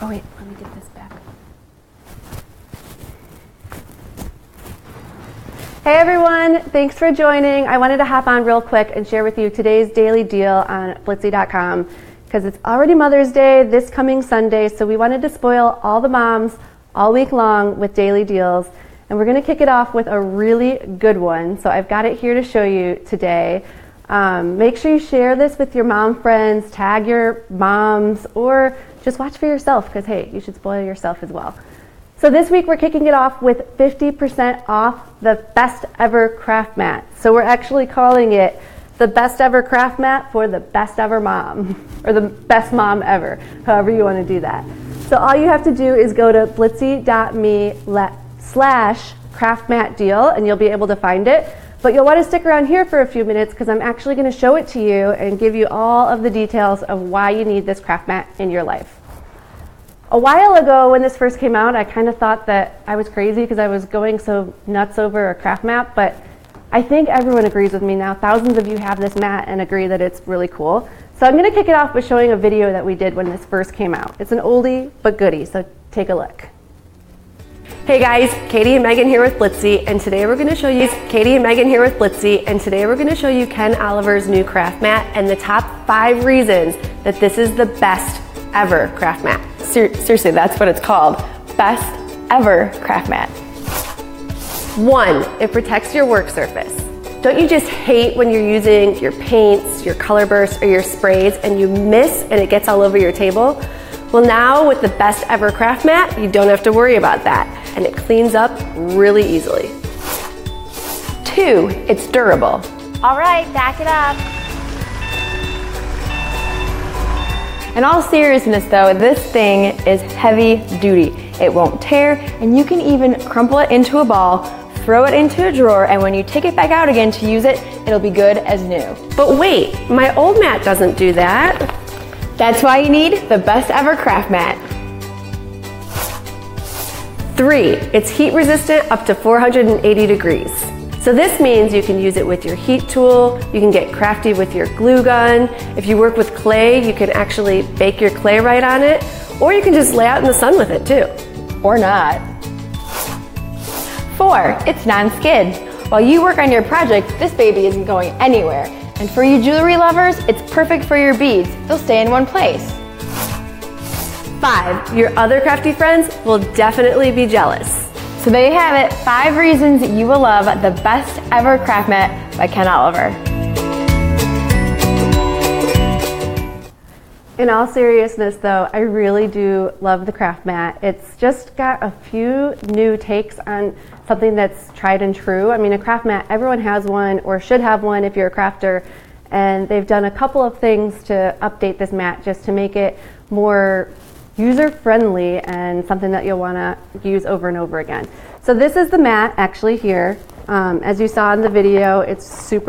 Oh wait, let me get this back. Hey everyone, thanks for joining. I wanted to hop on real quick and share with you today's daily deal on Blitsy.com because it's already Mother's Day this coming Sunday, so we wanted to spoil all the moms all week long with daily deals, and we're going to kick it off with a really good one. So I've got it here to show you today. Make sure you share this with your mom friends, tag your moms, or just watch for yourself because, hey, you should spoil yourself as well. So this week we're kicking it off with 50% off the best ever craft mat. So we're actually calling it the best ever craft mat for the best ever mom, or the best mom ever, however you want to do that. So all you have to do is go to blitsy.me/craftmatdeal and you'll be able to find it. But you'll want to stick around here for a few minutes because I'm actually going to show it to you and give you all of the details of why you need this craft mat in your life. A while ago when this first came out, I kind of thought that I was crazy because I was going so nuts over a craft mat, but I think everyone agrees with me now. Thousands of you have this mat and agree that it's really cool. So I'm going to kick it off by showing a video that we did when this first came out. It's an oldie but goodie, so take a look. Hey guys, Katie and Megan here with Blitsy, and today we're going to show you Ken Oliver's new craft mat and the top 5 reasons that this is the best ever craft mat. Seriously, that's what it's called. Best ever craft mat. 1, it protects your work surface. Don't you just hate when you're using your paints, your color bursts, or your sprays and you miss and it gets all over your table? Well, now with the best ever craft mat, you don't have to worry about that, and it cleans up really easily. 2, it's durable. All right, back it up. In all seriousness though, this thing is heavy duty. It won't tear, and you can even crumple it into a ball, throw it into a drawer, and when you take it back out again to use it, it'll be good as new. But wait, my old mat doesn't do that. That's why you need the best ever craft mat. 3, it's heat resistant up to 480 degrees. So this means you can use it with your heat tool, you can get crafty with your glue gun. If you work with clay, you can actually bake your clay right on it, or you can just lay out in the sun with it too. Or not. 4, it's non-skid. While you work on your project, this baby isn't going anywhere. And for you jewelry lovers, it's perfect for your beads. They'll stay in one place. 5, your other crafty friends will definitely be jealous. So there you have it, 5 reasons you will love the best ever craft mat by Ken Oliver. In all seriousness though, I really do love the craft mat. It's just got a few new takes on something that's tried and true. I mean, a craft mat, everyone has one or should have one if you're a crafter, and they've done a couple of things to update this mat just to make it more user-friendly and something that you'll want to use over and over again. So this is the mat actually here. As you saw in the video, it's super